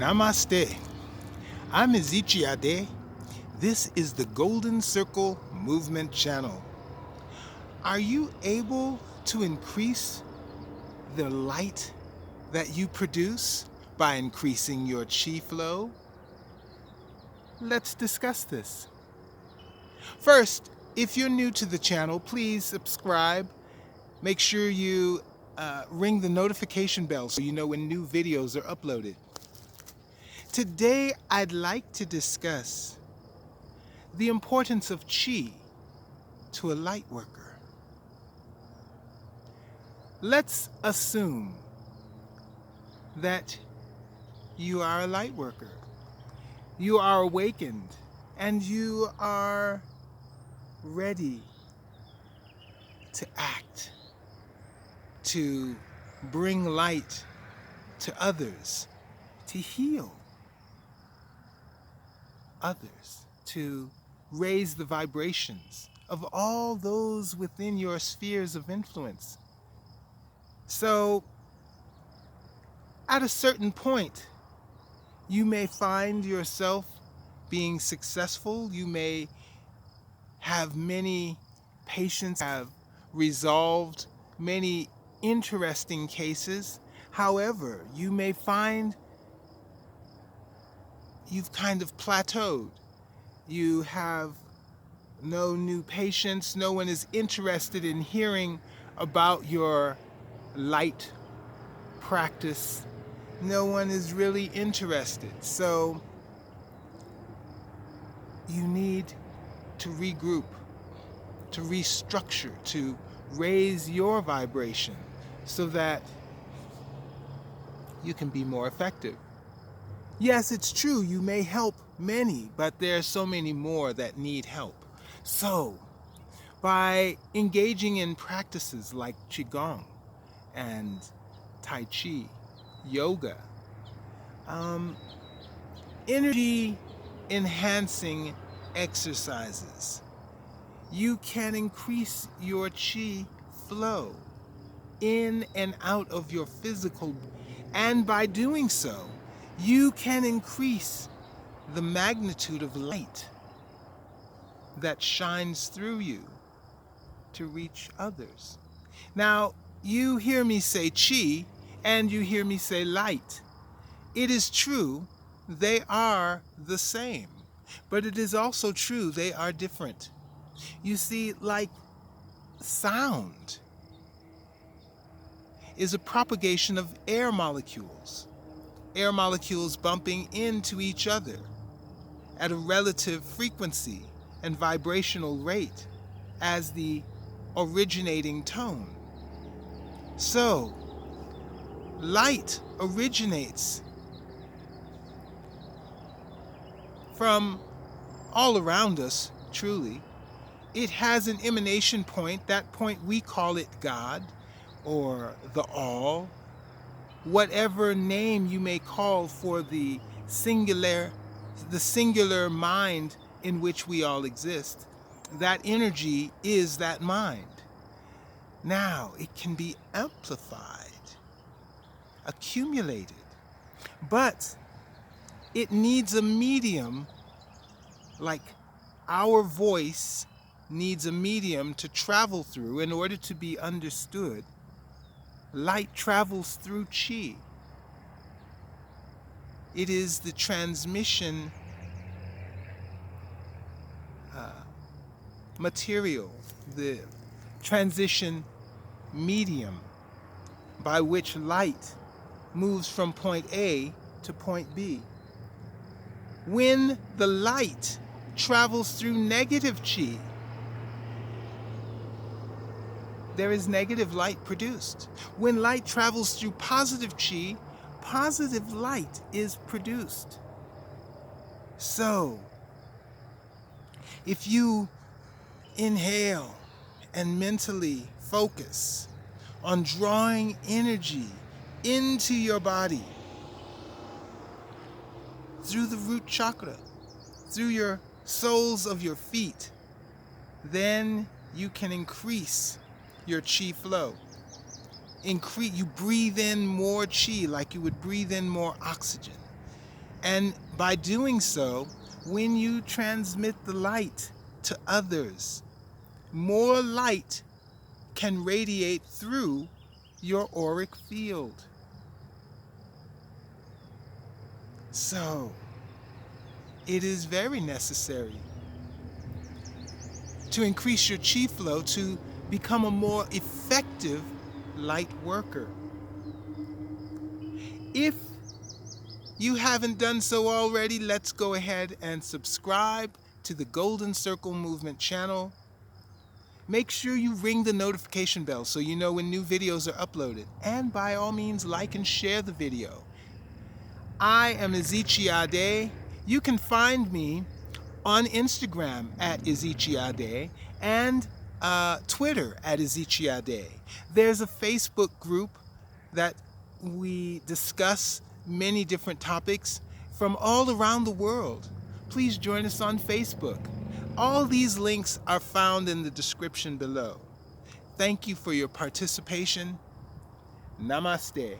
Namaste. I'm Ezechiade. This is the Golden Circle Movement Channel. Are you able to increase the light that you produce by increasing your chi flow? Let's discuss this. First, if you're new to the channel, please subscribe. Make sure you ring the notification bell so you know when new videos are uploaded. Today, I'd like to discuss the importance of chi to a light worker. Let's assume that you are a light worker. You are awakened and you are ready to act, to bring light to others, to heal others, to raise the vibrations of all those within your spheres of influence. So, at a certain point, you may find yourself being successful. You may have many patients, have resolved many interesting cases. However, you may find you've kind of plateaued. You have no new patients. No one is interested in hearing about your light practice. No one is really interested. So you need to regroup, to restructure, to raise your vibration so that you can be more effective. Yes, it's true, you may help many, but there are so many more that need help. So, by engaging in practices like Qigong and Tai Chi, yoga, energy enhancing exercises, you can increase your chi flow in and out of your physical, and by doing so, you can increase the magnitude of light that shines through you to reach others. Now, you hear me say chi and you hear me say light. It is true, they are the same, but it is also true they are different. You see, like sound is a propagation of air molecules bumping into each other at a relative frequency and vibrational rate as the originating tone. So, light originates from all around us, truly. It has an emanation point. That point, we call it God or the All. Whatever name you may call for the singular mind in which we all exist, that energy is that mind. Now, it can be amplified, accumulated, but it needs a medium, like our voice needs a medium to travel through in order to be understood. Light travels through chi. It is the transmission material, the transition medium by which light moves from point A to point B. When the light travels through negative chi, there is negative light produced. When light travels through positive chi, positive light is produced. So, if you inhale and mentally focus on drawing energy into your body through the root chakra, through your soles of your feet, then you can increase your chi flow. You breathe in more chi like you would breathe in more oxygen. And by doing so, when you transmit the light to others, more light can radiate through your auric field. So, it is very necessary to increase your chi flow to become a more effective light worker. If you haven't done so already, let's go ahead and subscribe to the Golden Circle Movement channel. Make sure you ring the notification bell so you know when new videos are uploaded. And by all means, like and share the video. I am Ezechiade. You can find me on Instagram at Ezechiade and Twitter at Ezechiade. There's a Facebook group that we discuss many different topics from all around the world. Please join us on Facebook. All these links are found in the description below. Thank you for your participation. Namaste.